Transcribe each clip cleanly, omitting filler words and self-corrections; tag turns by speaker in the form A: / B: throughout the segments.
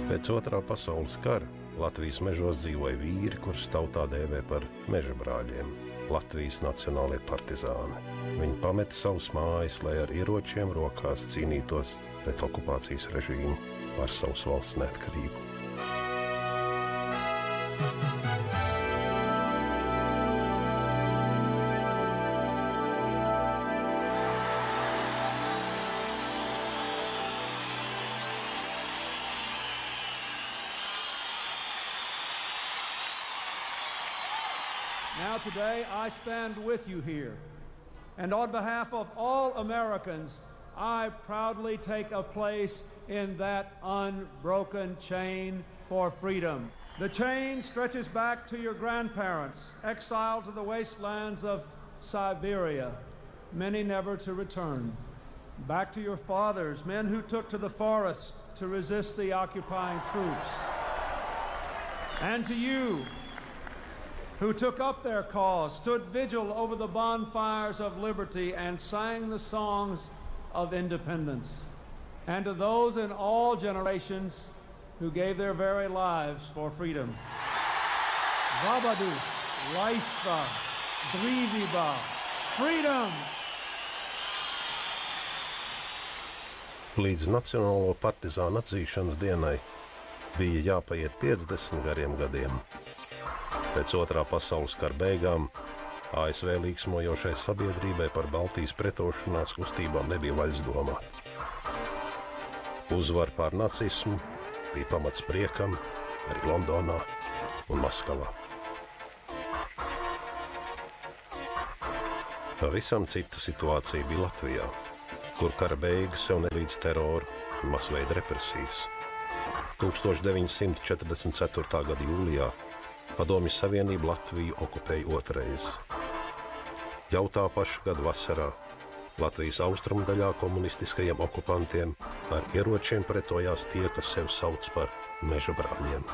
A: Pēc Otrā pasaules kara Latvijas mežos dzīvoja vīri, kurus tautā dēvē par mežabrāļiem, Latvijas nacionālie partizāni. Viņi pameta savus mājas, lai ar ieročiem rokās cīnītos pret okupācijas režīmu par savas valsts neatkarību.
B: Now today I stand with you here, and on behalf of all Americans, I proudly take a place in that unbroken chain for freedom. The chain stretches back to your grandparents, exiled to the wastelands of Siberia, many never to return. Back to your fathers, men who took to the forest to resist the occupying troops. And to you, who took up their cause, stood vigil over the bonfires of liberty, and sang the songs of independence. And to those in all generations who gave their very lives for freedom. Vabadus, Laisva, Brīvība, freedom!
A: Līdz Nacionālo partizānu atzīšanas dienai bija jāpaiet 50 gariem gadiem. Pēc Otrā pasaules kara beigām ASV līksmojošai sabiedrībai par Baltijas pretošanās kustībām nebija vaļas domāt. Uzvara pār nacismu bija pamats priekam arī Londonā un Maskavā. Pavisam cita situācija bija Latvijā, kur kara beigas sev nelīdz teroru un masveida represijas. 1944. gada jūlijā Padomju Savienība Latviju okupēja otrais. Jau tā paša gada vasarā Latvijas austrumdaļā komunistiskajiem okupantiem ar ieročiem pretojās tie, kas sev sauc par mežabrāļiem.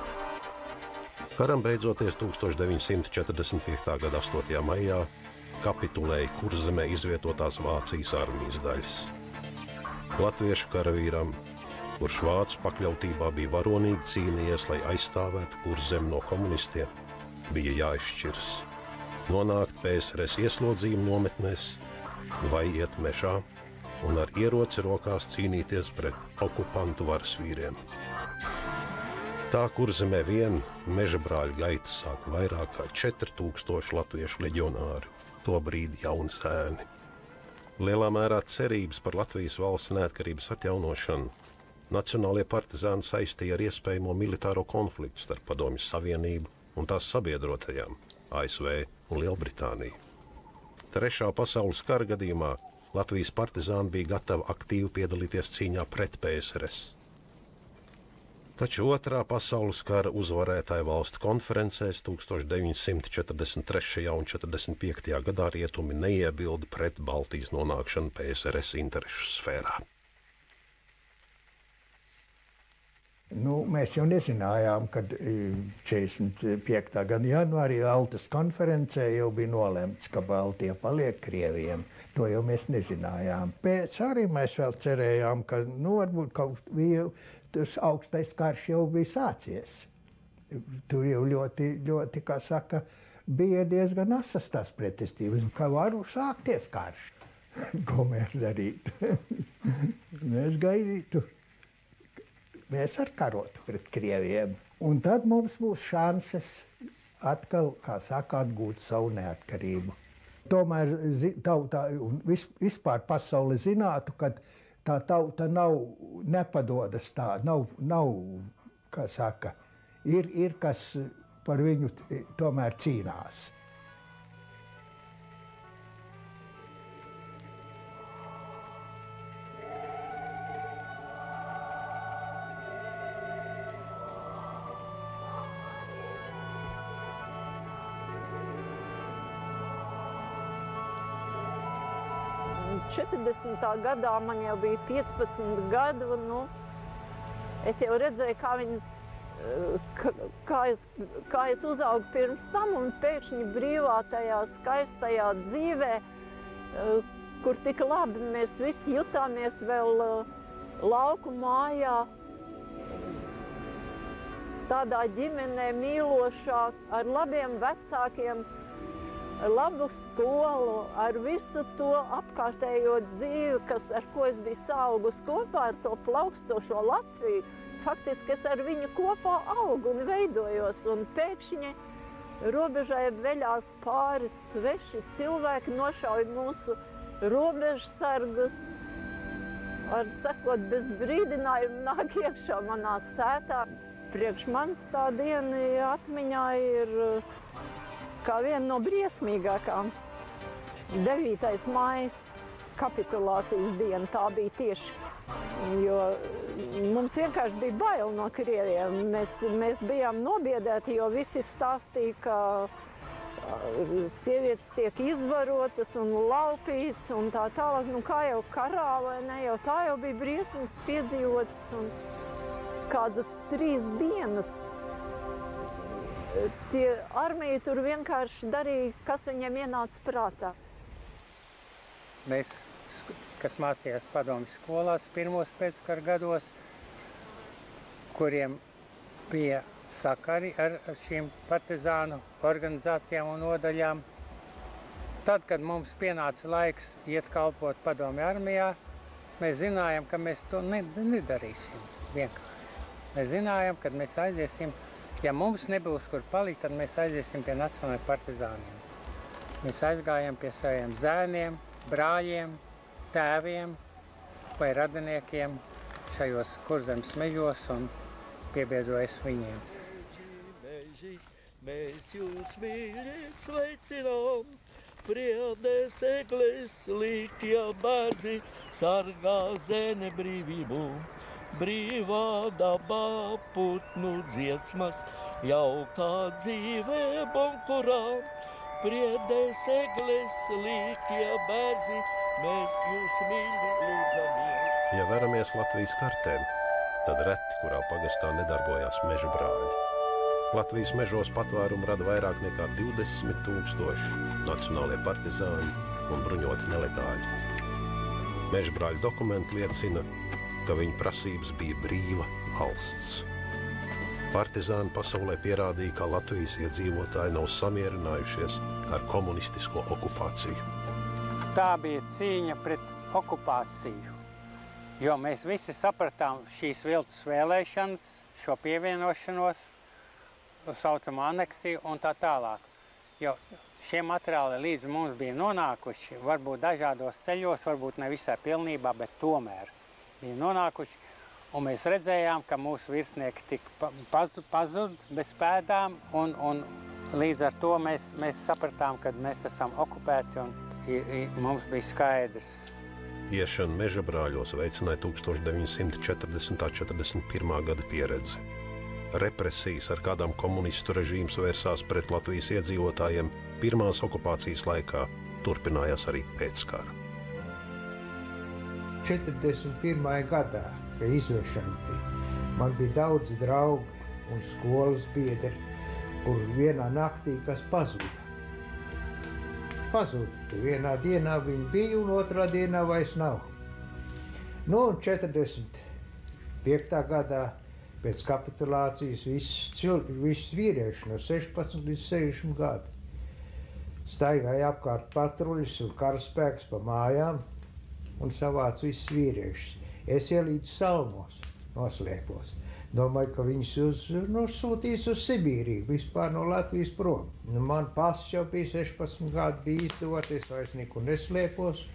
A: Karam beidzoties 1945. gada 8. maijā kapitulēja Kurzemē izvietotās Vācijas armijas daļas. Latviešu karavīram, kurš Vācu pakļautībā bija varonīgi cīnījies, lai aizstāvētu Kurzemi no komunistiem, bija jāizšķirs. Nonākt PSRS ieslodzījuma nometnēs vai iet mežā un ar ieroci rokās cīnīties pret okupantu varas vīriem. Tā Kurzemē vien mežabrāļu gaita sāk vairāk kā 4000 latviešu leģionāri, tobrīd jauni zēni. Lielā mērā cerības par Latvijas valsts neatkarības atjaunošanu nacionālie partizāni saistīja ar iespējamo militāro konfliktu starp Padomju Savienību un tās sabiedrotajām ASV un Lielbritāniju. Trešā pasaules kara gadījumā Latvijas partizāni bija gatavi aktīvi piedalīties cīņā pret PSRS. Taču Otrā pasaules kara uzvarētāju valstu konferencēs 1943. un 45. gadā rietumi neiebilda pret Baltijas nonākšanu PSRS interešu sfērā.
C: Mēs jau nezinājām, kad 45. gada janvārī Altas konferencē jau bija nolemts, ka Baltija paliek Krievijam. To jau mēs nezinājām. Pēc arī mēs vēl cerējām, ka varbūt kaut bija tas augstais karš jau bija sācies. Tur jau ļoti, kā saka, bija diezgan asas tās pretestības, ka varu sākties karš. Ko mēs darītu? Mēs gaidītu. Mēs ar karotu pret Krieviem. Un tad mums būs šanses atkal, kā saka, atgūt savu neatkarību. Tomēr tautā un vispār pasauli zinātu, ka tā tauta nepadodas tā, nav, kā saka, ir kas par viņu tomēr cīnās.
D: Gadā man jau bija 15 gadu, es jau redzēju, kā es uzaugu pirms tam, un pēkšņi brīvā tajā skaistajā dzīvē, kur tik labi mēs visi jutāmies vēl lauku mājā. tādā ģimenē mīlošā, ar labiem vecākiem, labu skolu, ar visu to apkārtējo dzīvi, ar ko es biju saugus kopā ar to plaukstošo Latviju. Faktiski es ar viņu kopā augu un veidojos, un pēkšņi robežai veļās pāri sveši cilvēki, nošauj mūsu robežsargus, var sakot, bez brīdinājuma nāk iekšā manā sētā. Priekš manis tā diena atmiņā ir kā viena no briesmīgākām. 9. maijs, kapitulācijas diena, tā bija tieši. Jo mums vienkārši bija bail no krieviem. Mēs bijām nobiedēti, jo visi stāstīja, ka sievietes tiek izvarotas un laupītas un tā tālāk. Nu, kā jau karā, vai ne, jau tā jau bija briesmas piedzīvotas. Un kādas 3 dienas. Tie armija tur vienkārši darīja, kas viņiem ienāca prātā.
E: Mēs, kas mācījās padomju skolās pirmos pēckara gados, kuriem bija sakari ar šīm partizānu organizācijām un nodaļām. Tad, kad mums pienāca laiks iet kalpot padomju armijā, mēs zinājām, ka mēs to nedarīsim vienkārši. Mēs zinājām, ka mēs aiziesim, ja mums nebūs kur palikt, tad mēs aiziesim pie nacionālajiem partizāniem. Mēs aizgājām pie saviem zēniem, brāļiem, tēviem vai radiniekiem šajos Kurzemes mežos un piebiedrojas viņiem.
F: Mēs jūs mīļi sveicinām, priedes egles līkie bērzi, sargā zeme brīvību. Brīvā dabā putnu dziesmas, jaukā dzīve bonkurā, priedes egles līkie bērzi, mēs jūs mīļi lūdzamies.
A: Ja veramies Latvijas kartēm, tad reti, kurā pagastā nedarbojās meža brāļi. Latvijas mežos patvērumu rada vairāk nekā 20 000 nacionālie partizāni un bruņoti nelegāļi. Meža brāļu dokumenti liecina, ka viņa prasības bija brīva valsts. Partizāni pasaulē pierādīja, ka Latvijas iedzīvotāji nav samierinājušies ar komunistisko okupāciju.
E: Tā bija cīņa pret okupāciju, jo mēs visi sapratām šīs viltus vēlēšanas, šo pievienošanos, saucamo aneksiju un tā tālāk. Jo šie materiāli līdz mums bija nonākuši, varbūt dažādos ceļos, varbūt ne visai pilnībā, bet tomēr bija nonākuši, un mēs redzējām, ka mūsu virsnieki tik pazud bez pēdām, un līdz ar to mēs sapratām, ka mēs esam okupēti, un mums bija skaidrs.
A: Iešana meža brāļos veicināja 1940.–41. gada pieredzi. Represijas, ar kādām komunistu režīms vērsās pret Latvijas iedzīvotājiem pirmās okupācijas laikā, turpinājās arī pēckara.
G: 41. gadā, kad izvešana bija, man bija daudz draugi un skolas biedri, kur vienā naktī kas pazuda. Vienā dienā viņi bija un otrā dienā vairs nav. Nu, un 45. gadā pēc kapitulācijas viss vīrieši no 16 līdz 60 gadu staigāja apkārt patruļus un karaspēks pa mājām un savāc visus vīriešus. Es ielīdzu salmos, noslēpos. Domāju, ka viņus sūtīs uz Sibīriju, vispār no Latvijas prom. Man pass jau bija 16 gadi, bija izdot, es vairs nekur neslēpos.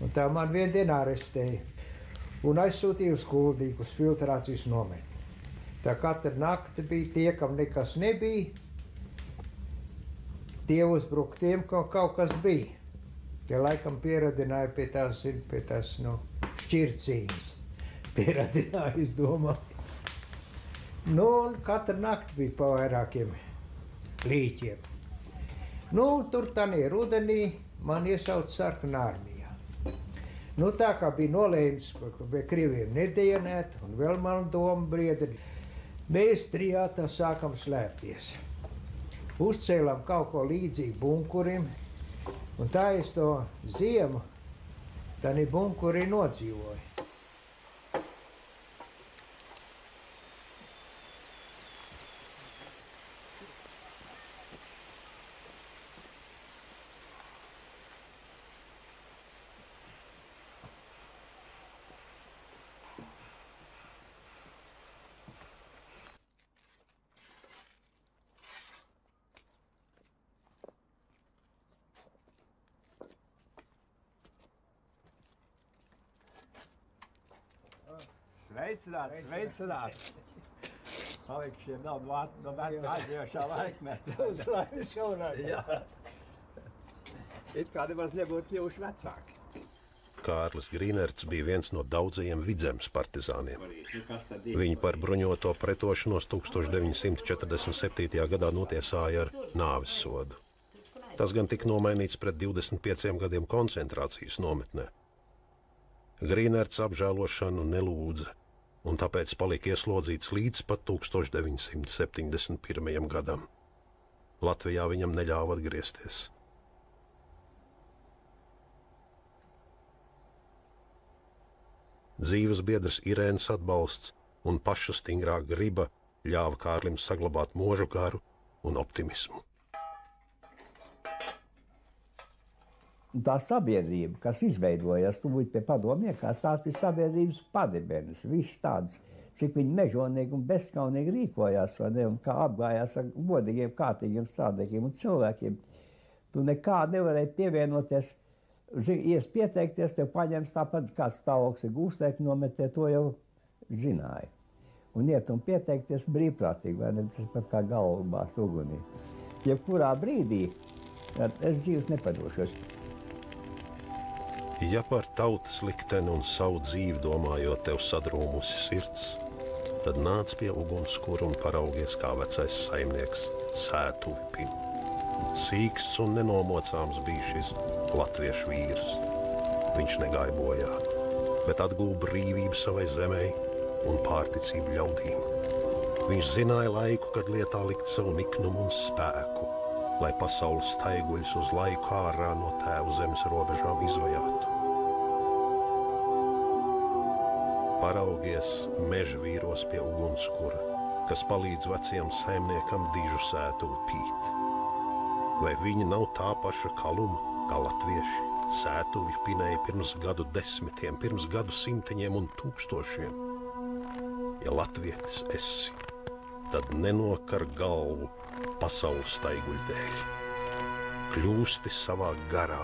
G: Un tā man vien dienu arestēja. Un aizsūtīja uz Kuldīgu, uz filtrācijas nometni. Tā katra nakti bija tie, kam nekas nebija. Tie uzbruka tiem, ka kaut kas bija. Tie laikam pieradināja pie tās šķircīņas. Pieradināja, es domāju. Nu, un katra nakti bija pa vairākiem līķiem. Nu, tur tanī rudenī man iesauca sarkanā armijā. Nu, tā kā bija nolēmts, ka krieviem nedienēt, un vēl man doma brieda, mēs trijātā sākam slēpties. Uzcēlām kaut ko līdzīgu bunkurim, un tā es to ziemu, tanī bunkurī nodzīvoju.
H: Sveicināt! Palikšiem nav no aizjošā laikmeta.
G: Uz laimes jaunāk.
H: Jā. It kā nemaz nebūtu kļuvuši vecāki.
A: Kārlis Grīnerts bija viens no daudzajiem Vidzemes partizāniem. Viņu par bruņoto pretošanos 1947. gadā notiesāja ar nāves sodu. Tas gan tika nomainīts pret 25 gadiem koncentrācijas nometnē. Grīnerts apžēlošanu nelūdza, un tāpēc palika ieslodzīts līdz pat 1971. gadam. Latvijā viņam neļāva atgriezties. Dzīves biedrs Irēnas atbalsts un paša stingrā griba ļāva Kārlim saglabāt mūžu garu un optimismu.
I: Tā sabiedrība, kas izveidojās tuvīt pie padomniekās, tās bija sabiedrības padibenes, viss tāds, cik viņi mežonīgi un bezskaunīgi rīkojās, vai ne, un kā apgājās ar godīgiem, kārtīgiem strādniekiem un cilvēkiem. Tu nekā nevarēji pievienoties, ies pieteikties, tev paņems tāpat kāds stāvoklis ir gūstēkļi nometē, to jau zināja. Un iet un pieteikties brīvprātīgi, vai ne, tas pat kā galvu bāzt ugunī. Jebkurā brīdī es dzīves nepadošos.
A: Ja par tautas likteni un savu dzīvi domājot tev sadrūmusi sirds, tad nāc pie ugunskura un paraugies kā vecais saimnieks Sētuvi Pin. Sīksts un nenomocāms bija šis latviešu vīrs. Viņš negāja bojā, bet atguva brīvību savai zemei un pārticību ļaudīm. Viņš zināja laiku, kad lietā likt savu niknumu un spēku, lai pasaules staiguļus uz laiku ārā no tēvu zemes robežām izvajātu. Paraugies meža vīros pie ugunskura, kas palīdz vecajam saimniekam dižu Sētuvi pīt. Vai viņi nav tā paša kaluma, kā latvieši, Sētuvi pinēja pirms gadu desmitiem, pirms gadu simteņiem un tūkstošiem? Ja latvietis esi, tad nenokar galvu pasaules staiguļu dēļ. Kļūsti savā garā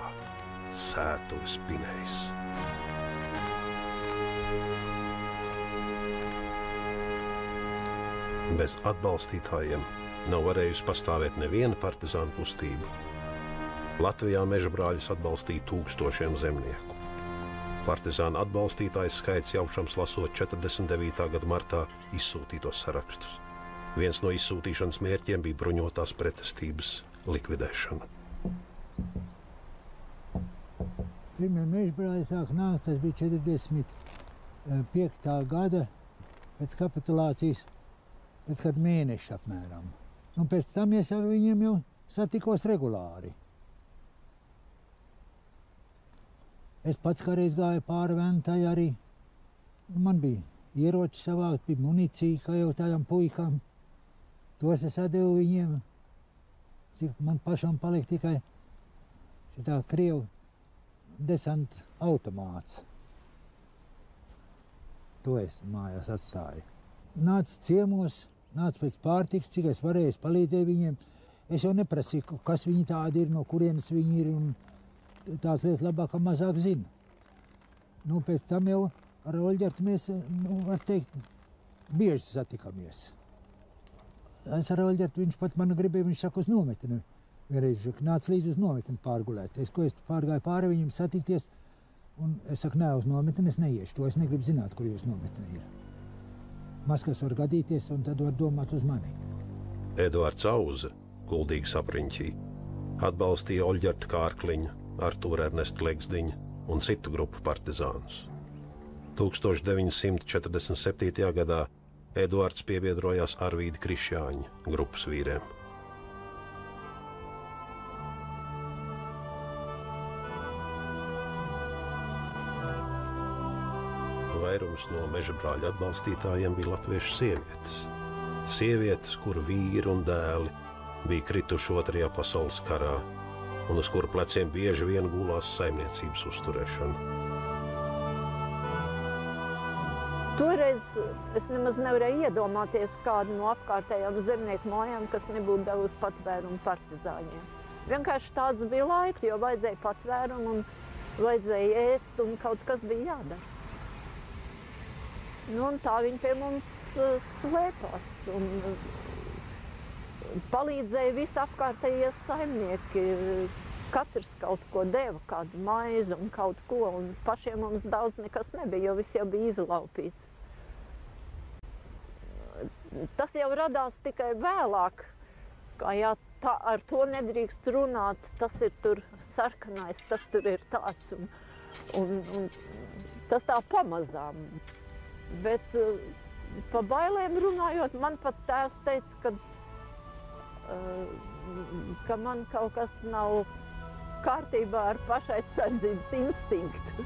A: Sētuves pinējs. Bez atbalstītājiem nav varējusi pastāvēt neviena partizānu kustība. Latvijā meža brāļus atbalstīja tūkstošiem zemnieku. Partizānu atbalstītājs skaits jaušams lasot 49. gada martā izsūtītos sarakstus. Viens no izsūtīšanas mērķiem bija bruņotās pretestības likvidēšana.
G: Pirmie meža brāļi sāk nākt, tas bija 45. gada pēc kapitulācijas, pēc kādu mēnešu apmēram. Un pēc tam es ar viņiem jau satikos regulāri. Es pats kādreiz gāju pāri Ventai arī. Man bija ieroči savākt, bija munīcija, kā jau tādām puikām. Tos es atdevu viņiem, cik man pašam palika tikai šitā Krievu desanta automāts. To es mājās atstāju. Nāca ciemos, nāca pēc pārtiks, cik es varēju, es palīdzēju viņiem. Es jau neprasīju, kas viņi tādi ir, no kurienes viņi ir, un tās lietas labāk, ka mazāk zinu. Nu, pēc tam jau ar Oļģertu mēs, var teikt, bieži satikamies. Es ar Oļģertu, viņš pat mani gribēja, viņš saka uz nometni. Vienreiz nāca līdz uz nometni pārgulēt. Es pārgāju pāri viņam satikties, un es saku, nē, uz nometni es neiešu. To es negribu zināt, kur jūs nometni ir. Maskas var gadīties, un tad var domāt uz mani.
A: Eduards Auze, kuldīgi sapriņķī, atbalstīja Oļģerta Kārkliņa, Artūra Ernesta Legzdiņa un citu grupu partizānus. 1947. gadā Eduards piebiedrojās Arvīda Krišjāņa grupas vīriem. Vairums no meža brāļu atbalstītājiem bija latviešu sievietes. Sievietes, kuru vīri un dēli bija krituši Otrajā pasaules karā un uz kuru pleciem bieži vien gulās saimniecības uzturēšana.
D: Toreiz es nemaz nevarēju iedomāties kādu no apkārtējām zemnieku mājām, kas nebūtu devusi patvērumu partizāņiem. Vienkārši tāds bija laiks, jo vajadzēja patvērumu un vajadzēja ēst un kaut kas bija jādara. Nu, un tā viņi pie mums slēpās. Un palīdzēja visi apkārtējie saimnieki. Katrs kaut ko deva, kādu maizi un kaut ko. Un pašiem mums daudz nekas nebija, jo viss jau bija izlaupīts. Tas jau radās tikai vēlāk. Kā jā, ar to nedrīkst runāt, tas ir tur sarkanais, tas tur ir tāds. Un tas tā pamazām. Bet pa bailēm runājot, man pat tēvs teica, ka man kaut kas nav kārtībā ar pašaizsardzības instinktu.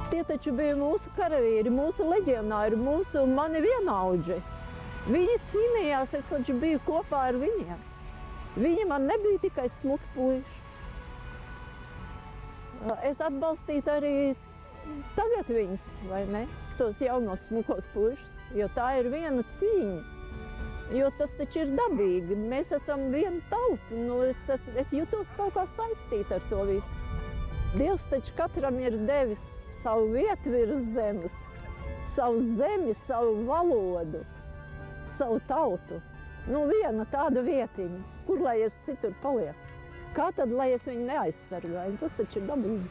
D: Tie taču bija mūsu karavīri, mūsu leģionāri, mani vienaudži. Viņi cīnījās, es taču biju kopā ar viņiem. Viņi man nebija tikai smuki puiši. Es atbalstītu arī tagad viņus, vai ne? Tos jaunos smukos puišus, jo tā ir viena cīņa. Jo tas taču ir dabīgi. Mēs esam viena tauta. Nu, es jutos kaut kā saistīta ar to visu. Dievs taču katram ir devis savu vietu virs zemes, savu zemi, savu valodu, savu tautu. Nu, viena tāda vietiņa, kur lai es citur palieku. Kā tad, lai es viņu neaizsargāju? Tas taču ir dabīgi.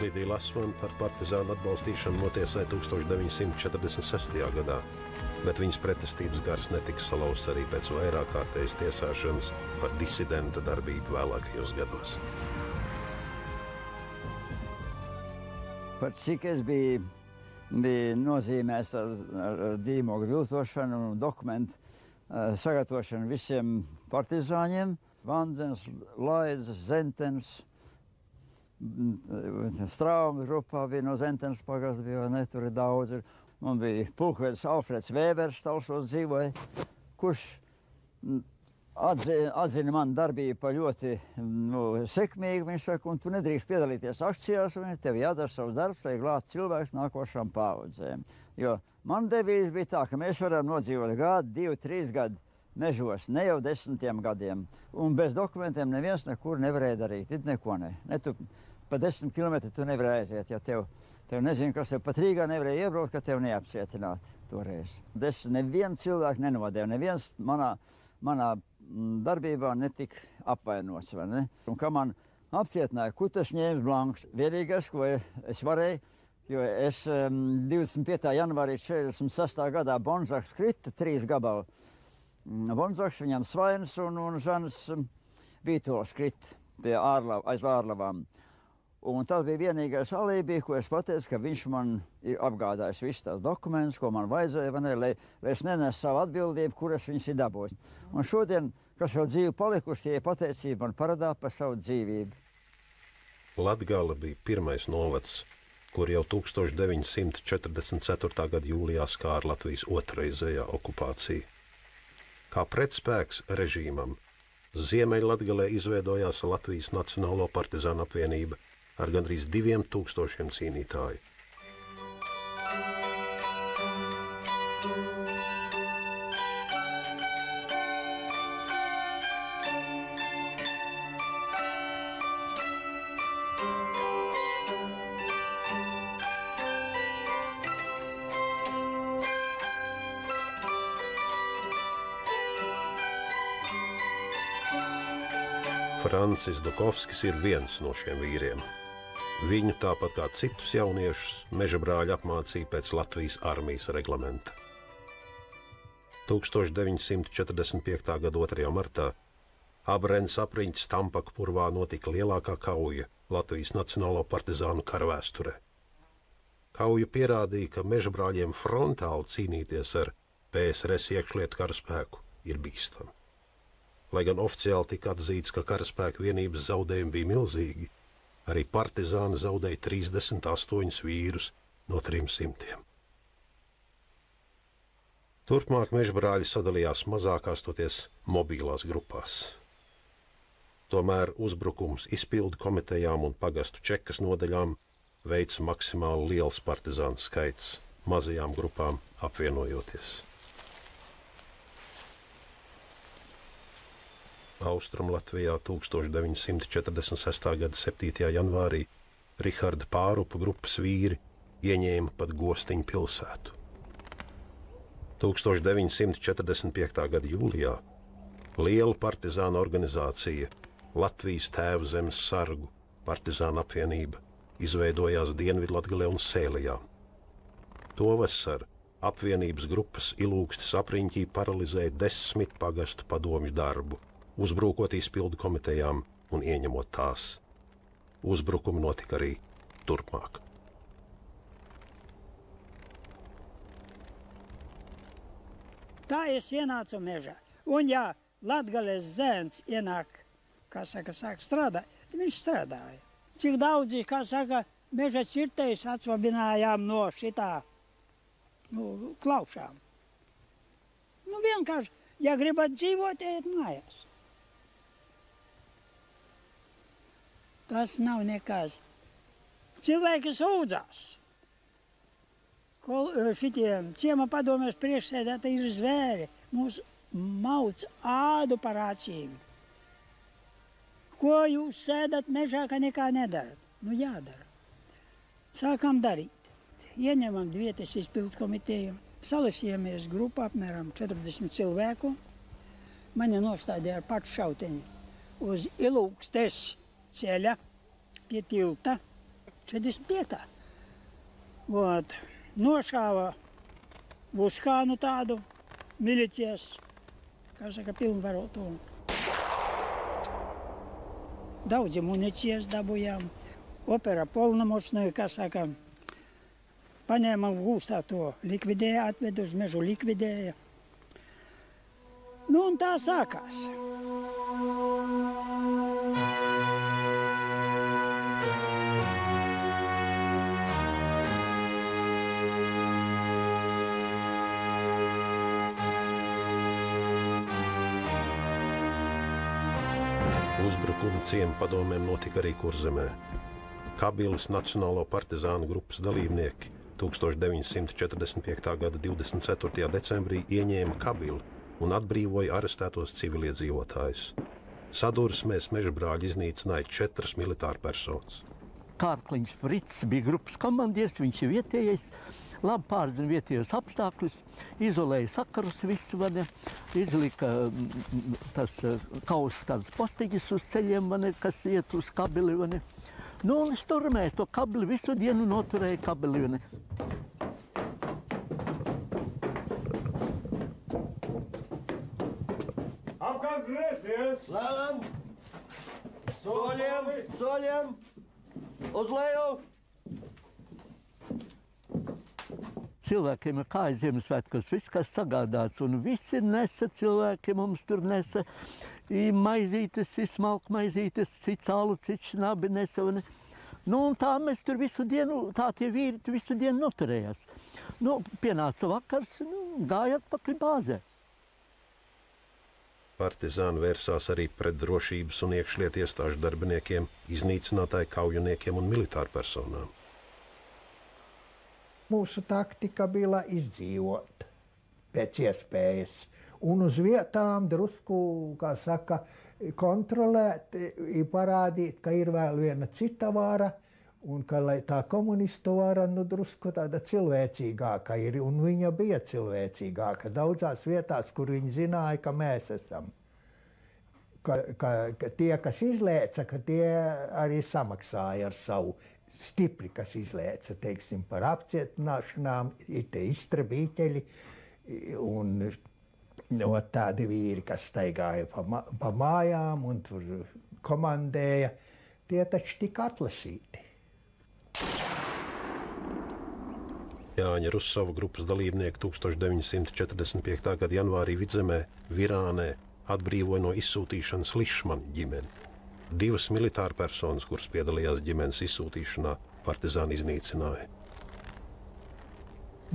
A: Lidija Lasmane par partizānu atbalstīšanu notiesāja 1946. gadā, bet viņas pretestības gars netiks salauzts arī pēc vairāk kārtējas tiesāšanas par disidenta darbību vēlākajos gados.
J: Pat cik es biju nozīmēs ar dīmogu viltošanu un dokumentu sagatavošanu visiem partizāņiem. Vandzens, Laidzes, Zentens, Strauma grupā bija no Zentens pagasta, bija, vai ne, tur ir daudz. Man bija pulkvedis Alfreds Vēbers, Talsos dzīvoja, kurš atzina man darbību par ļoti sekmīgu. Viņš saka, un tu nedrīkst piedalīties akcijās, un tev jādara savs darbs, lai glābtu cilvēks nākošām paudzēm. Jo man devīze bija tā, ka mēs varam nodzīvot gadu, 2, 3 gadu mežos, ne jau 10 gadiem. Un bez dokumentiem neviens nekur nevarēja darīt, neko ne. Tu pa 10 kilometri tu nevarēji aiziet, ja tev nezinu, kas tev pat Rīgā nevarēja iebraukt, ka tev neapcietināti toreiz. Neviens cilvēks nenodeva, neviens manā darbībā netika apvainots, vai ne? Un kā man apcietināja, Kutas ņēmis blanks. Vienīgais, ko es varēju, jo es 25. janvārī 46. gadā Bonzaks krita 3 gabalu. Bonzaks, viņam Svainis un Žanis Vītols krita aiz Ārlavām. Un tas bija vienīgais alībī, ko es pateicu, ka viņš man ir apgādājis visus tās dokumentus, ko man vajadzēja, vai ne, lai es nenesu savu atbildību, kuras viņš ir dabūjis. Un šodien, kas jau dzīvi palikuši, tie pateicība man paradā par savu dzīvību.
A: Latgale bija pirmais novads, kur jau 1944. gada jūlijā skāra Latvijas otrreizējā okupācija. Kā pretspēks režīmam, Ziemeļlatgalē izveidojās Latvijas Nacionālo partizānu apvienība ar gandrīz 2000 cīnītāju. Francis Dukovskis ir viens no šiem vīriem. Viņu, tāpat kā citus jauniešus, mežabrāļi apmācīja pēc Latvijas armijas reglamenta. 1945. gada 2. martā Abrenes apriņķis Tampakpurvā notika lielākā kauja Latvijas Nacionālo partizānu kara vēsturē. Kauja pierādīja, ka mežabrāļiem frontāli cīnīties ar PSRS iekšlietu karaspēku ir bīstami. Lai gan oficiāli tika atzīts, ka karaspēku vienības zaudējumi bija milzīgi, arī partizāni zaudēja 38 vīrus no 300. Turpmāk mežabrāļi sadalījās mazākās, toties mobilās grupās. Tomēr uzbrukums izpildu komitejām un pagastu čekas nodaļām veica maksimāli liels partizānu skaits mazajām grupām apvienojoties. Austrumlatvijā 1946. gada 7. janvārī Riharda Pārupa grupas vīri ieņēma pat Gostiņu pilsētu. 1945. gada jūlijā liela partizāna organizācija Latvijas Tēvzemes sargu partizāna apvienība izveidojās Dienvidlatgalē un Sēlijā. Tovasar apvienības grupas Ilūgstes apriņķī paralizēja 10 pagastu padomju darbu, uzbrukot izpildu komitejām un ieņemot tās. Uzbrukumi notika arī turpmāk.
K: Tā es ienācu mežā. Un ja Latgales zēns ienāk, kā saka, sāk strādāt, viņš strādāja. Cik daudzi, kā saka, meža cirtējus atsvabinājām no šitā, klaušām. Vienkārši, ja gribat dzīvot, ejiet mājās. Tas nav nekas. Cilvēki sūdzās. Šitie ciema padomēs priekšsēdētāji ir zvēri. Mums mauc ādu par acīm. Ko jūs sēdat mežā, ka nekā nedarat? Jādara. Sākam darīt. Ieņemam Vietas izpildu komiteju. Salasījāmies grupā apmēram 40 cilvēku. Mani nostādīja ar pašu šauteņu uz Ilūgstes ceļa pie tilta 45. Nošāva vuškānu tādu milicijas, kā saka, pilnvarotu. Daudzi municijas dabujām. Opera polnomočnoju, kā saka, paņēmām gūstā to likvidēja, atveda uz mežu likvidēja. Un tā sākās.
A: Uzbrukumi ciemu padomēm notika arī Kurzemē. Kabilas Nacionālo partizānu grupas dalībnieki 1945. gada 24. decembrī ieņēma Kabilu un atbrīvoja arestētos civiliedzīvotājus. Sadursmēs mežabrāļi iznīcināja 4 militārpersonas.
F: Kārkliņš Frits bija grupas komandieris, viņš ir vietējais, labi pārzina vietējos apstākļus, izolēja sakarus visu, izlika tas kausas tādas postiņas uz ceļiem, kas iet uz Kabili. Un es turmēju to Kabili, visu dienu noturēju Kabili.
L: Apkārt griezties!
M: Lēnām! Soļiem! Uz leju!
F: Cilvēkiem ir kājas Ziemassvētkos, viss, kas sagādāts, un visi nesa cilvēki, mums tur nesa maizītes, smalku maizītes, cits alu, cits šnabi nesa. Un tā mēs tur visu dienu, tā tie vīri visu dienu noturējās. Pienāca vakars, gāja atpakaļ bāzē.
A: Partizāni vērsās arī pret drošības un iekšlietu iestāžu darbiniekiem, iznīcinātāju kaujiniekiem un militārpersonām.
C: Mūsu taktika bija izdzīvot pēc iespējas un uz vietām drusku, kā saka, kontrolēt, parādīt, ka ir vēl viena cita vara un ka tā komunistu vara drusku tāda cilvēcīgāka ir, un viņa bija cilvēcīgāka daudzās vietās, kur viņi zināja, ka mēs esam. Ka tie, kas izlēca, ka tie arī samaksāja ar savu. Stipri, kas izlēca, teiksim, par apcietināšanām, ir tie izstrabīķeļi un tādi vīri, kas staigāja pa mājām un tur komandēja, tie taču tika atlasīti.
A: Jāņa Russova grupas dalībnieki 1945. gada janvārī Vidzemē, Virānē atbrīvoja no izsūtīšanas Lišmanu ģimeni. 2 militārpersonas, kuras piedalījās ģimenes izsūtīšanā, partizāni iznīcināja.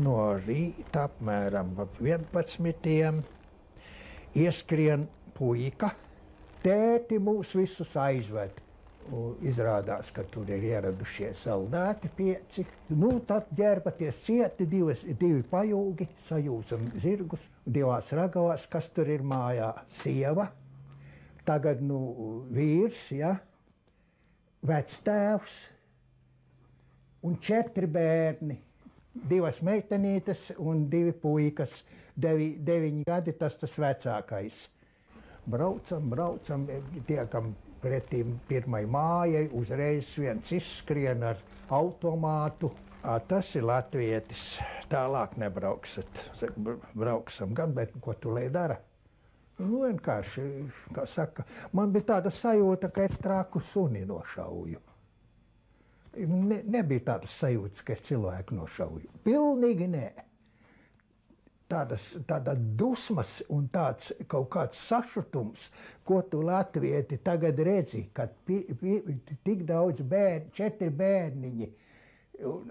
C: No rīta apmēram ap 11. ieskrien puika. Tēti mūs visus aizved Izrādās, ka tur ir ieradušies soldāti 5. Nu, tad ģērbaties cieti divi pajūgi, sajūsam zirgus, 2 ragavās, kas tur ir mājā. Sieva, tagad vīrs, ja, vectēvs un 4 bērni. 2 meitenītes un 2 puikas, 9 gadi tas vecākais. Braucam, tiekam pretīm pirmai mājai, uzreiz viens izskrien ar automātu. Tas ir latvietis, tālāk nebrauksat. Brauksam gan, bet ko tu lai dara? Vienkārši, kā saka, man bija tāda sajūta, ka es traku suni nošauju. Nebija tādas sajūtas, ka es cilvēku nošauju. Pilnīgi nē. Tāda dusmas un tāds kaut kāds sašutums, ko tu latvieti tagad redzi, kad tik daudz bērni, 4 bērniņi,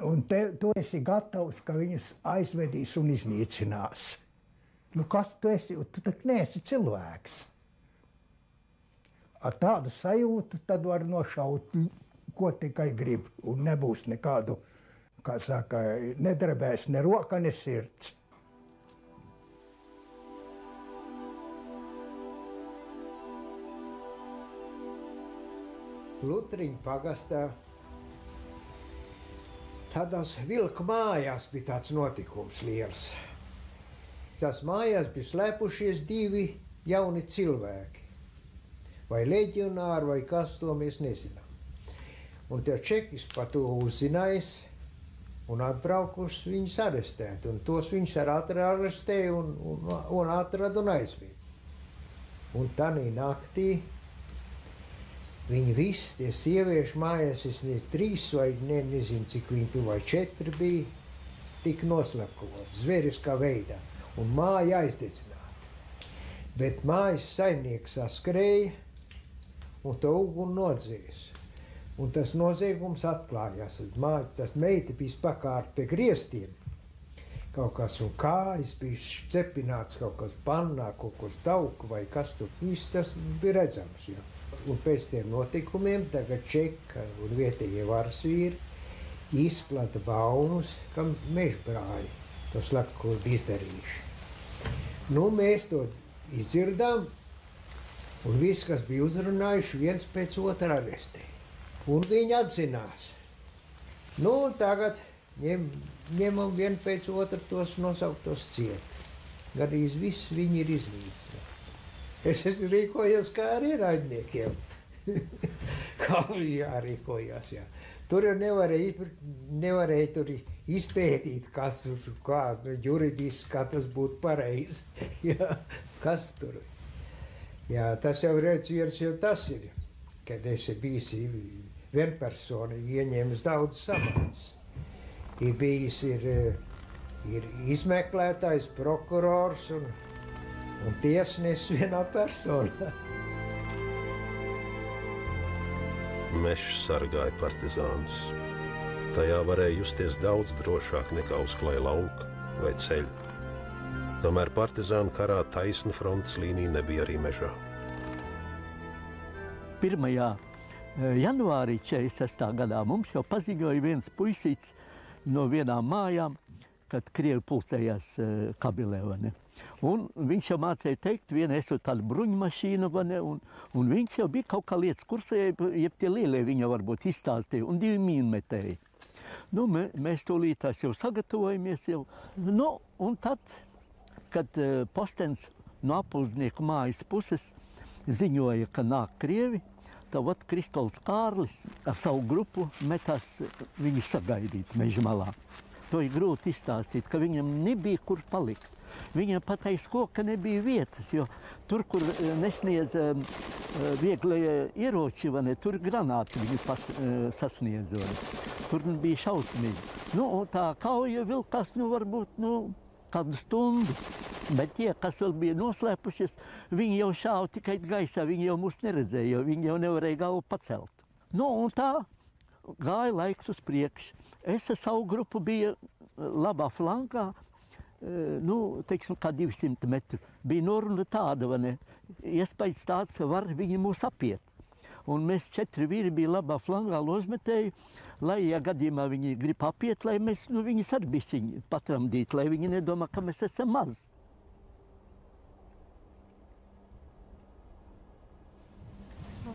C: un tu esi gatavs, ka viņus aizvedīs un iznīcinās. Kas tu esi? Tu tak neesi cilvēks. Ar tādu sajūtu tad var nošaut, ko tikai grib, un nebūs nekādu, kā saka, nedarbēs ne roka, ne sirds.
G: Lutriņu pagastā tādās vilku mājās bija tāds notikums liels. Tās mājās bija slēpušies 2 jauni cilvēki. Vai leģionāri, vai kas, to mēs nezinām. Un tie čekis par to uzzinājis un atbraukus viņus arestēt. Un tos viņus arestēja un atrada un aizvīja. Un tanī naktī viņi visi, tie sieviešu mājās, es nezinu, 3 vai nezinu, cik viņi tur vai 4 bija, tika noslepkavot, zveriskā veidā, un māja aizdedzināta. Bet mājas saimnieks saskrēja, un to uguni nodzēs. Un tas noziegums atklājās. Tas meita bija pakārt pie griestiem, kaut kas un kājas bija cepināts kaut kas pannā, kaut kas tauku vai kas tur. Viss tas bija redzams, jā. Un pēc tiem notikumiem tagad čeka un vietējie varas vīri izplata baumas, ka mežbrāļi to slepkavo bija izdarījuši. Mēs to izdzirdām, un viss, kas bija uzrunājuši, viens pēc otra arestēja. Un viņi atzinās. Tagad ņemam vien pēc otra tos nosauktos ciet. Gandrīz viss viņi ir iznīcināti. Es esmu rīkojos kā ar ienaidniekiem. Kā jārīkojās, jā. Tur jau nevarēja tur izpētīt, kas tur, kā juridiski, kā tas būtu pareizi. Jā, kas tur? Jā, tas jau redz, viens jau tas ir, kad esi bijis vienpersona, ieņēmis daudz samats. Ir bijis, ir izmeklētājs, prokurors un tiesnesis vienā personā.
A: Mežs sargāja partizānus. Tajā varēja justies daudz drošāk nekā uz klāja lauka vai ceļa. Tomēr partizānu karā taisna frontes līnija nebija arī mežā.
F: 1. janvārī 46. gadā mums jau paziņoja viens puisīts no vienām mājām, kad krievi pulcējās Kabilē. Un viņš jau mācēja teikt, viena esot tāda bruņmašīna, un viņš jau bija kaut kā lietas kursē, jeb tie lielie viņa varbūt izstāstīja, un 2 mīnmetēji. Mēs tūlītās jau sagatavojamies jau. Un tad, kad postens no apuldznieku mājas puses ziņoja, ka nāk krievi, tad Kristols Kārlis ar savu grupu metās viņu sagaidīt meža malā. To ir grūti izstāstīt, ka viņam nebija kur palikt. Viņam pat aiz koka nebija vietas, jo tur, kur nesniedz vieglie ieroči, tur granāti viņu sasniedz. Tur bija šausmīgi. Un tā kauja vilkās, varbūt, kādu stundu. Bet tie, kas vēl bija noslēpušies, viņi jau šāva tikai gaisā, viņi jau mūs neredzēja, jo viņi jau nevarēja galvu pacelt. Un tā gāja laiks uz priekšu. Es ar savu grupu biju labā flankā, teiksim, kā 200 metru. Bija noruna tāda, iespējas tāds, var viņi mūs apiet. Un mēs 4 vīri bija labā flangā lozmetēji, lai, ja gadījumā viņi grib apiet, lai mēs viņus arī bišķiņi patramdīt, lai viņi nedomā, ka mēs esam maz.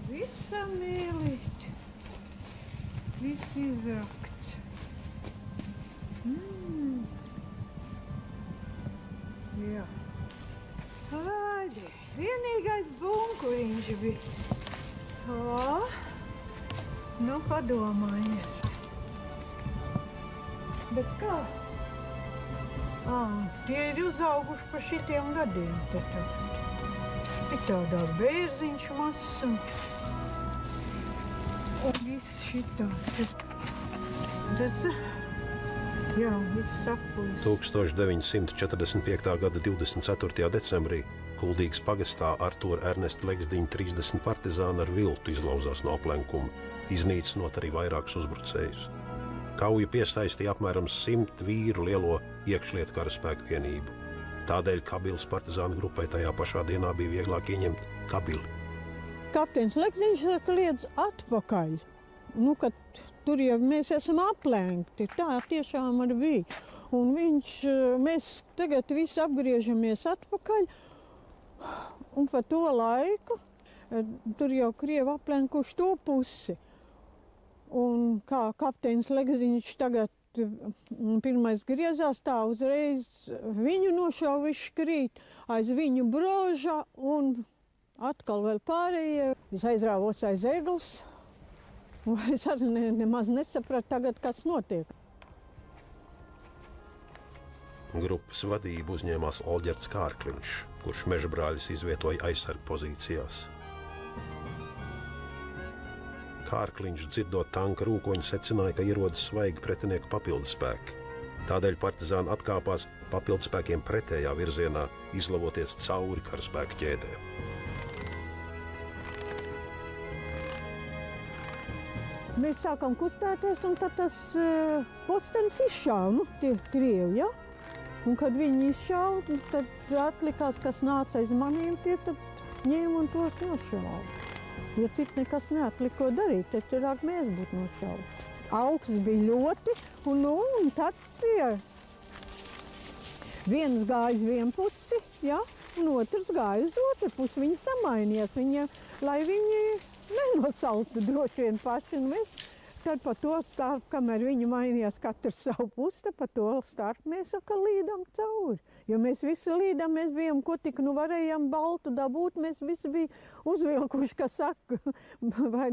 N: Visam mīlīt, viss izrakts. Jā. Haidi, vienīgais bunkuriņš bija. O, nu padomājies. Bet kā? Tie ir uzauguši pa šitiem gadiem. Cik tādāk bērziņš mazs un viss šitās. Tas, jā, viss sapulis.
A: 1945. gada 24. decembrī Kuldīgas pagastā Artūra Ernesta Legsdiņa 30 partizāni ar viltu izlauzās no aplenkuma, iznīcinot arī vairākus uzbrucējus. Kauja piesaistīja apmēram 100 vīru lielo iekšlietu karaspēku vienību. Tādēļ Kabilas partizānu grupai tajā pašā dienā bija vieglāk ieņemt Kabili.
O: Kapteinis Legsdiņš kliedz atpakaļ. Nu, kad tur jau mēs esam aplenkti, tā tiešām arī bija. Un mēs tagad visi apgriežamies atpakaļ. Un pa to laiku tur jau Krievi aplenkuši to pusi. Un kā kapteinis Legsdiņš tagad pirmais griezās, tā uzreiz viņu nošauja, viņš krīt aiz viņu broža un atkal vēl pārējie. Es aizrāvos aiz eglis. Es arī nemaz nesapratu tagad, kas notiek.
A: Grupas vadību uzņēmās Olģerts Kārkliņš, kurš Mežabrāļus izvietoja aizsargu pozīcijās. Kārkliņš, dzirdot tanka rūkoņu, secināja, ka ierodas svaigi pretinieku papildspēki. Tādēļ partizāni atkāpās papildspēkiem pretējā virzienā, izlavoties cauri karaspēku ķēdēm.
O: Mēs sākam kustēties, un tad tas postenis izšāva, tie Krievi, ja? Un kad viņi izšāva, tad atlikās, kas nāca aiz maniem, tie tad ņēma un tos nošāva. Jo cik nekas neatlika, ko darīt, tad cilvēki mēs būtu nošauti. Augsts bija ļoti, un tad viens gāja uz vienu pusi, ja, un otrs gāja uz otru pusi. Viņi samainījās, lai viņi nenosaltu droši vien paši. Un mēs tad pa to starp, kamēr viņi mainījās katrs savu pusi, tad pa to starp mēs līdam cauri. Jo mēs visi līdam, mēs bijām, ko tik varējām baltu dabūt, mēs visi bija uzvilkuši, kā saka, vai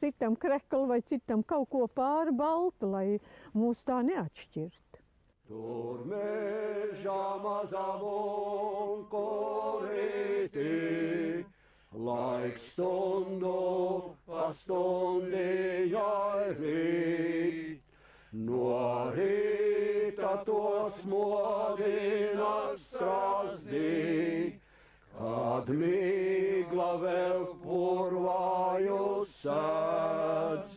O: citam krekli, vai citam kaut ko pāri baltu, lai mūs tā neatšķirt.
L: Tur mežā mazā bunkurītī, laik stundu pa stundiņai rīt. No rīta to smodina strazdī, kad migla vēl purvāju sēdz.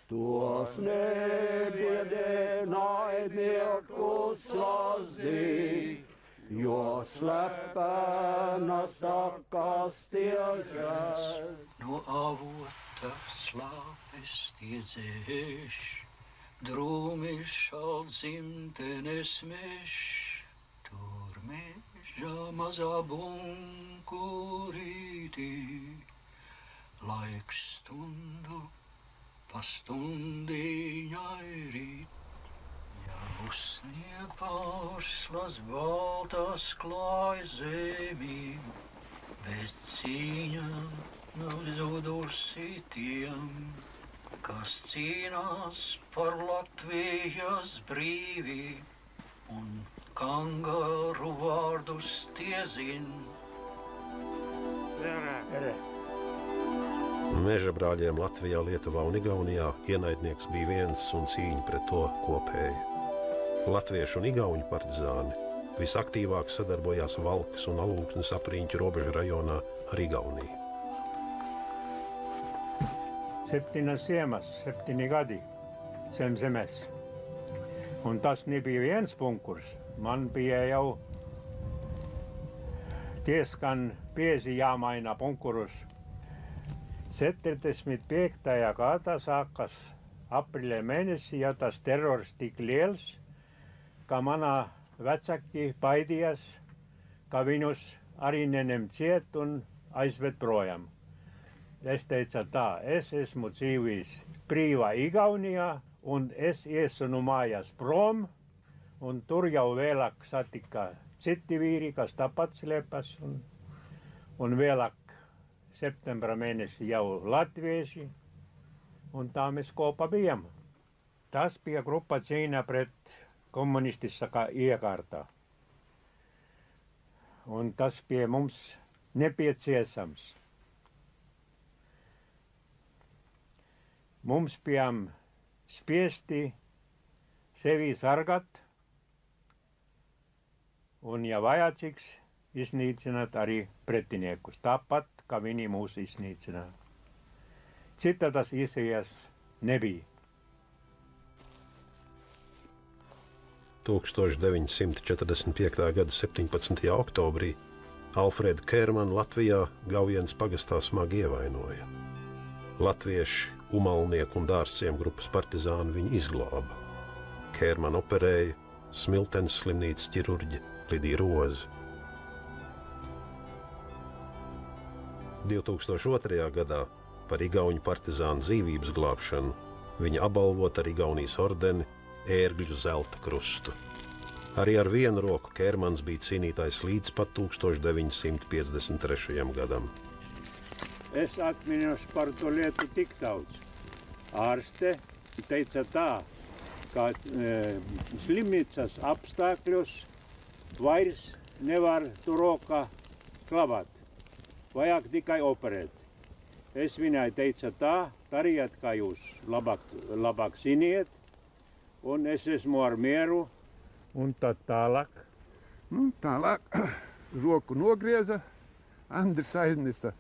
L: Tos nebiedē naidnieku slazdī, jo slepenas takas tiezēs.
P: No avota slāpes tiedzēš, drūmis šād dzimtenes meš, tur mežā mazā bunkurītī, laiks stundu pa stundiņai rīt. Ja uzsnieg pārslas baltās klāj zemī, bet cīņa nav zudusi tiem, kas cīnās par Latvijas brīvību un kangaru vārdus tie zin.
A: Mežabrāļiem Latvijā, Lietuvā un Igaunijā ienaidnieks bija viens un cīņa pret to kopēja. Latviešu un igauņu partizāni visaktīvāk sadarbojās Valkas un Alūksnes apriņķu robežu rajonā ar Igauniju.
Q: 7 ziemas, 7 gadi zem zemes. Un tas nebija viens bunkurs. Man bija jau diezgan biezi jāmaina bunkurus. 75. gadā sākas aprīļa mēnesī, ja tas terors tik liels, ka manā vecāki baidījās, ka viņus arī neņem ciet un aizved projām. Es teicu tā, es esmu dzīvojis brīvā Igaunijā un es iesunu mājās prom, un tur jau vēlāk satika citi vīri, kas tāpat slēpas, un vēlāk septembra mēnesī jau latvieši, un tā mēs kopā bijām. Tas bija grupa cīņa pret komunistiskā iekārtā. Un tas bija mums nepieciešams. Mums bijām spiesti sevi sargāt, un, ja vajadzīgs, iznīcināt arī pretiniekus, tāpat, kā viņi mūs iznīcināja. Cita tas izējas nebija.
A: 1945. gada 17. oktobrī Alfrēdu Kērmanu Latvijā Gaujienas pagastā smagi ievainoja. Latvieši, umalnieku un dārzciem grupas partizāni viņu izglāba. Kērmanu operēja Smiltenes slimnīcas ķirurģe Lidija Roze. 2002. gadā par igauņu partizānu dzīvības glābšanu viņa apbalvota ar Igaunijas ordeni Ērgļu zelta krustu. Arī ar vienu roku Kērmans bija cīnītājs līdz pat 1953. gadam.
Q: Es atminos par to lietu tik daudz. Ārste teica tā, ka slimnīcas apstākļos vairs nevar tu rokā klabāt, vajag tikai operēt. Es viņai teica tā, dariet, kā jūs labāk ziniet, un es esmu ar mieru. Un tad tālāk?
R: Tālāk roku nogrieza, Andris aiznesa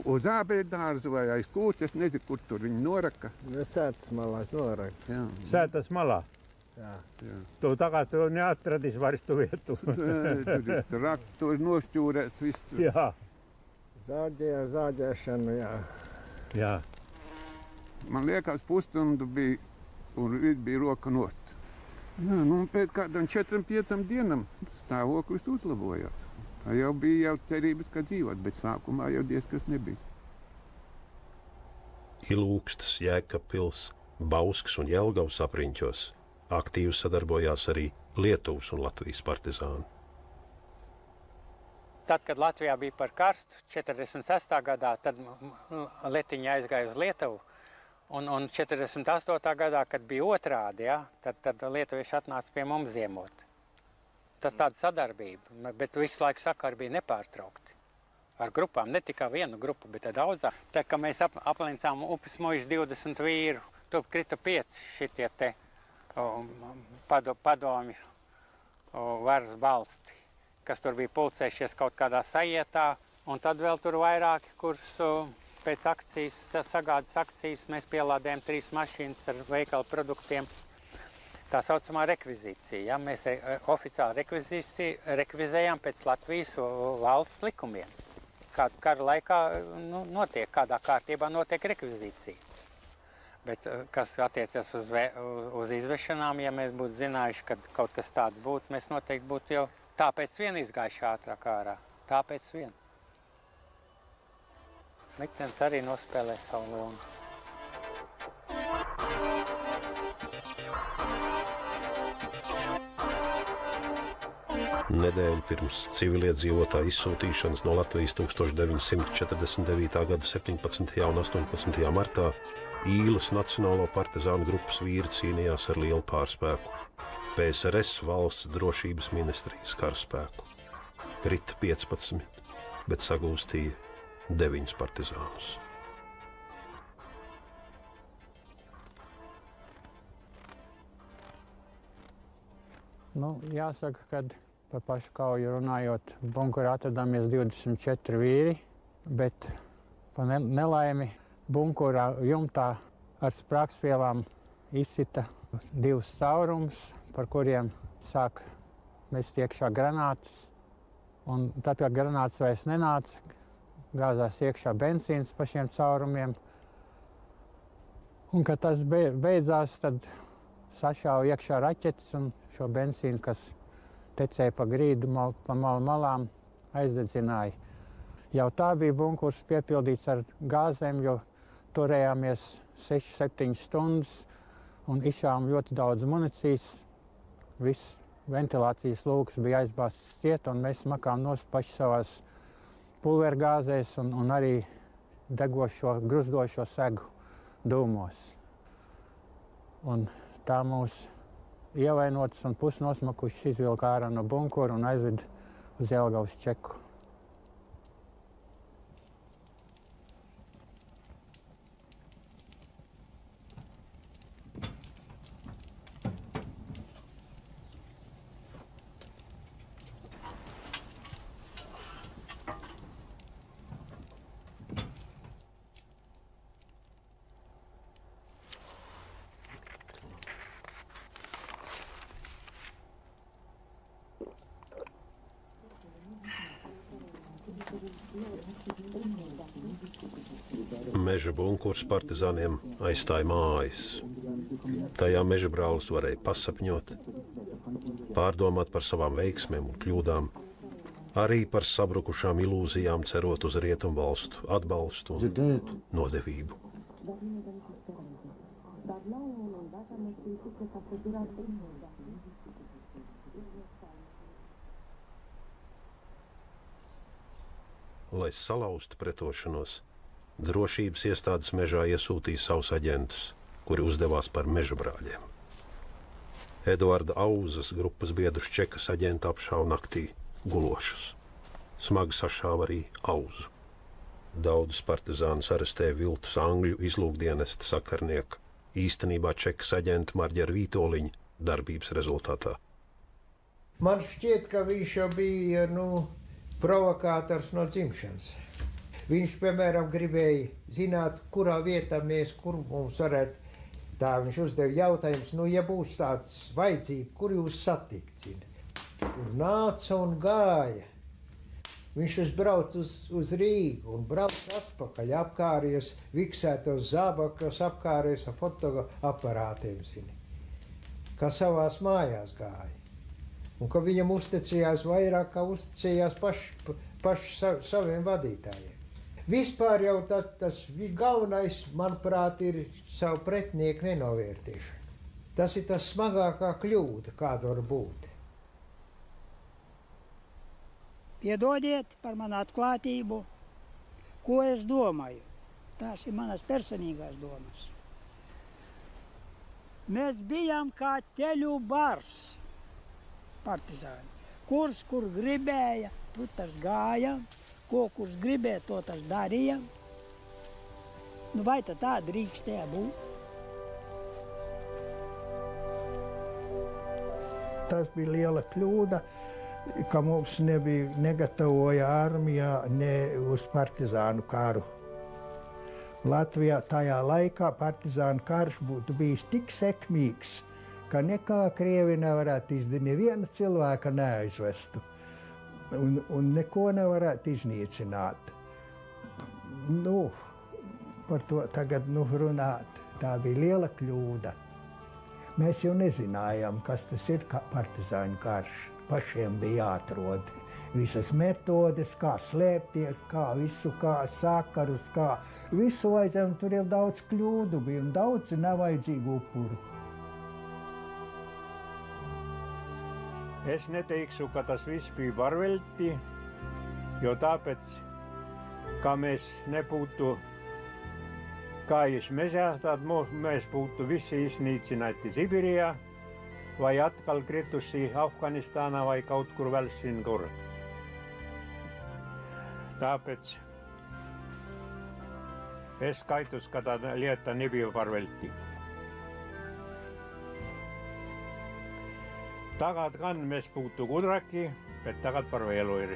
R: uz ābēdārzu vai aiz kūts, es nezinu, kur tur viņi noraka.
S: Sētas malā es noraka.
Q: Sētas malā?
S: Jā.
Q: Tu tagad tu neatradis vairs tu vietu.
R: Tur ir nošķūrēts viss.
S: Jā. Zāģēšanu, jā.
Q: Jā.
R: Man liekas, pusstundu bija un rīt bija roka nost. Jā, nu pēc kādam 4-5 dienam stāvoklis uzlabojās. Tā jau bija cerības, ka dzīvot, bet sākumā jau diezkas nebija.
A: Ilūkstas, Jēkabpils, Bauskas un Jelgavas apriņķos aktīvi sadarbojās arī Lietuvas un Latvijas partizāni.
E: Tad, kad Latvijā bija par karstu 46. gadā, tad letiņa aizgāja uz Lietuvu. Un 48. gadā, kad bija otrādi, ja, tad lietuvieši atnāca pie mums ziemot. Tad tāda sadarbība, bet visu laiku sakari bija nepārtraukti. Ar grupām, ne tikai vienu grupu, bet daudzām. Tā kā mēs aplincām upes muižu 20 vīru, to krita 5 šitie te padomju varas balsti, kas tur bija pulcējušies kaut kādā sajietā, un tad vēl tur vairāki, kurus pēc akcijas, sagādas akcijas, mēs pielādējam 3 mašīnas ar veikalu produktiem. Tā saucamā rekvizīcija. Ja? Mēs oficiāli rekvizējām pēc Latvijas valsts likumiem. Kādu kara laikā notiek, kādā kārtībā notiek rekvizīcija. Bet kas attiecas uz izvešanām, ja mēs būtu zinājuši, ka kaut kas tāds būtu, mēs noteikti būtu jau tāpēc vien izgājuši ātrāk ārā. Tāpēc vien. Liktenis arī nospēlē savu lomu.
A: Nedēļu pirms civiliedzīvotāju izsūtīšanas no Latvijas 1949. gada 17. un 18. martā Īles Nacionālo partizānu grupas vīri cīnījās ar lielu pārspēku. PSRS valsts drošības ministrijas karaspēku. Krita 15, bet sagūstīja 9 partizānus.
E: Jāsaka, kad par pašu kauju runājot, bunkurā atradāmies 24 vīri, bet pa nelaimi bunkurā jumtā ar sprāgstvielām izsita 2 caurumus, par kuriem sāk mest iekšā granātas. Un tad, kad granātas vairs nenāca,
Q: gāzās iekšā benzīns pa šiem caurumiem. Un, kad tas beidzās, tad sašāva iekšā raķetes un šo benzīnu, kas tecēja pa grīdu, pa malām, aizdedzināja. Jau tā bija bunkurs piepildīts ar gāzēm, jo turējāmies 6-7 stundas un izšāvām ļoti daudz municijas. Viss ventilācijas lūks bija aizbāzts ciet, un mēs smakām nost paši savās pulvergāzēs un arī degošo, gruzdošo segu dūmos. Un tā mūs ievainotas un pusnosmakušas izvilka ārā no bunkura un aizved uz Jelgavas čeku.
A: Meža bunkurs partizāniem aizstāja mājas. Tajā meža brālis varēja pasapņot, pārdomāt par savām veiksmēm un kļūdām, arī par sabrukušām ilūzijām, cerot uz rietumvalstu atbalstu un nodevību. Lai salauztu pretošanos, drošības iestādes mežā iesūtīja savus aģentus, kuri uzdevās par meža brāļiem. Eduarda Auzas grupas biedrus čekas aģenti apšāva naktī gulošus. Smagi sašāva arī Auzu. Daudzus partizānus arestēja viltus angļu izlūkdienesta sakarnieka, īstenībā čekas aģenta Marģera Vītoliņa darbības rezultātā.
G: Man šķiet, ka viņš jau bija, provokātors no dzimšanas. Viņš, piemēram, gribēja zināt, kurā vietā kur mums varētu, tā viņš uzdeva jautājums, ja būs tāds vajadzība, kur jūs satikt, Tur nāca un gāja. Viņš uzbrauca uz Rīgu un brauca atpakaļ, apkāries viksētos zābakas, apkāries ar fotoaparātiem, kā savās mājās gāja. Un ka viņam uzticējās vairāk, kā uzticējās paši saviem vadītājiem. Vispār jau tas galvenais, manuprāt, ir savu pretinieku nenovērtēšana. Tas ir tas smagākā kļūda, kāda var būt.
K: Piedodiet par manu atklātību, ko es domāju. Tās ir manas personīgās domas. Mēs bijām kā teļu bars, partizāni. Kur gribēja, tur tas gāja. Kurš gribēja, to tas darīja. Vai tad tā drīkstēja būt?
C: Tas bija liela kļūda, ka mums negatavoja armijā ne uz partizānu karu. Latvijā tajā laikā partizānu karš būtu bijis tik sekmīgs, ka nekā Krievi nevarētu izdarīt, neviena cilvēka neaizvestu. Un neko nevarētu iznīcināt. Par to tagad runāt. Tā bija liela kļūda. Mēs jau nezinājām, kas tas ir partizāņu karš. Pašiem bija jāatrod visas metodes, kā slēpties, kā sakarus, kā visu vajadzēja. Tur jau daudz kļūdu bija un daudz nevajadzīgu upuru.
Q: Es neteikšu, ka tas viss bija varvelti, jo tāpēc, ka mēs nebūtu kājuši mežā, tad mēs būtu visi iznīcināti Sibirijā vai atkal krituši Afganistānā vai kaut kur vēl tur. Tāpēc es skaitos, ka tā lieta nebija varvelti. Tagad gan mēs būtu gudrāki, bet tagad par vēlu ir.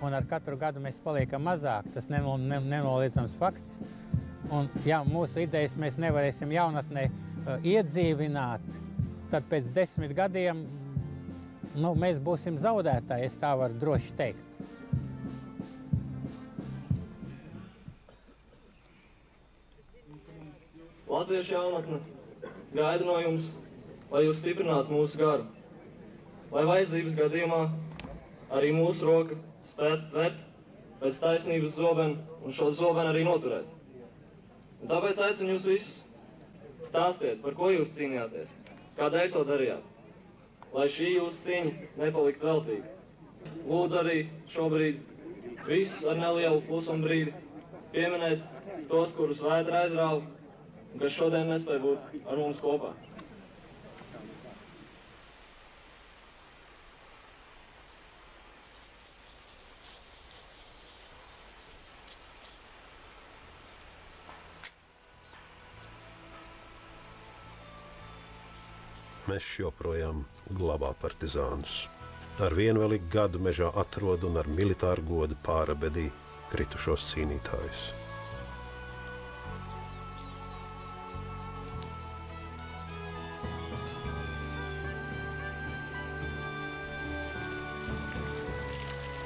E: Un ar katru gadu mēs paliekam mazāk, tas nenoliedzams fakts. Un, ja mūsu idejas mēs nevarēsim jaunatnē iedzīvināt, tad pēc 10 gadiem mēs būsim zaudētāji, es tā varu droši teikt.
T: Latviešu jaunatne gaida no jums, lai jūs stiprinātu mūsu garu, lai vajadzības gadījumā arī mūsu roka spētu tvert pēc taisnības zobenu un šo zobenu arī noturēt. Un tāpēc aicinu jūs visus, stāstiet, par ko jūs cīnījāties, kādēļ to darījāt, lai šī jūsu cīņa nepalikt veltīga. Lūdzu arī šobrīd visus ar nelielu klusumu brīdi pieminēt tos, kurus vētra aizrāva, kas šodien nespēja būt ar mums kopā.
A: Mežs joprojām glabā partizānus. Ar vienu vēl ik gadu mežā atrod un ar militāru godu pārabedī kritušos cīnītājus.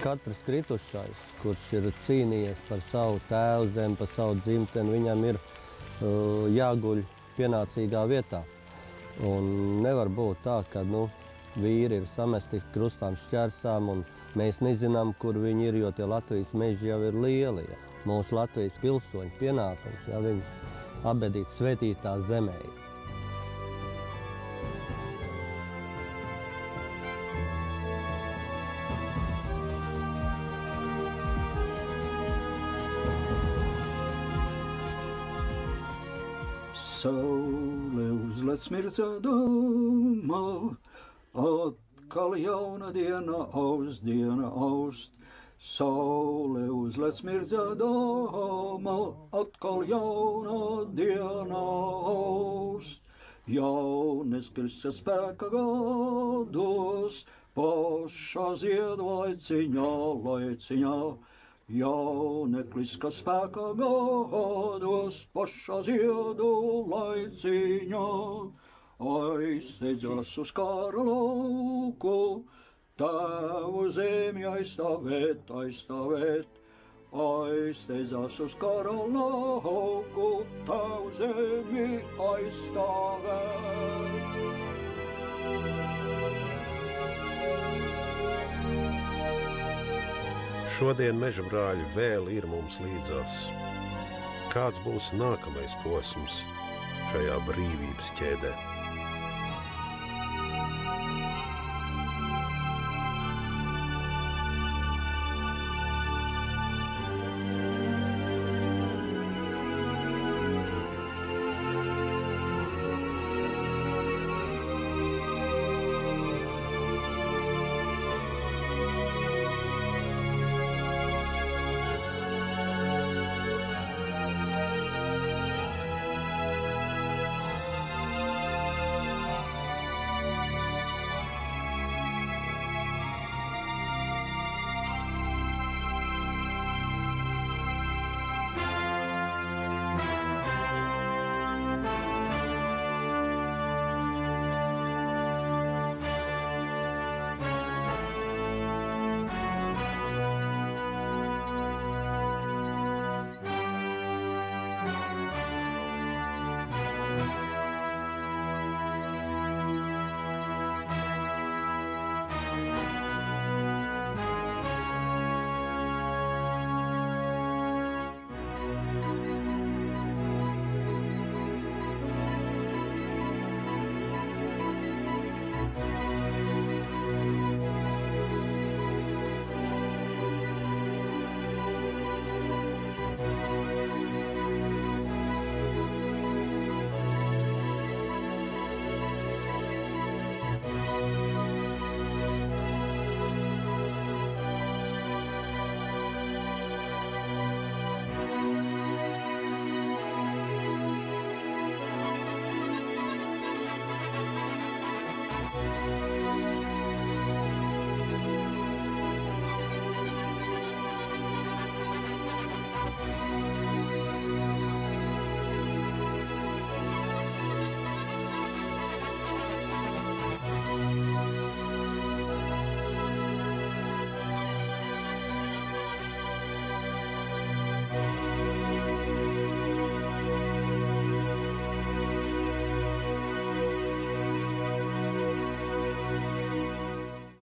U: Katrs kritušais, kurš ir cīnījies par savu tēvu zemi, par savu dzimteni, viņam ir jāguļ pienācīgā vietā. Un nevar būt tā, ka vīri ir samesti krustām šķērsām un mēs nezinām, kur viņi ir, jo tie Latvijas meži jau ir lieli. Ja. Mūsu Latvijas pilsoņu pienākums, ja viņus apbedīt svētītā zemē.
P: Saule uzlec smirdzādama, atkal jauna diena aust. Saule uzlec smirdzādama, atkal jauna diena aust. Jaunes Kristus spēka gados, pašā ziedu laiciņā. Jauneklis, kas spēkā gados, pašā ziedu laiciņā, aizsteidzās uz kara lauku, tēvu zemi aizstāvēt, aizsteidzās uz kara lauku, tēvu zemi aizstāvēt.
A: Šodien meža brāļi vēl ir mums līdzās. Kāds būs nākamais posms šajā brīvības ķēdē?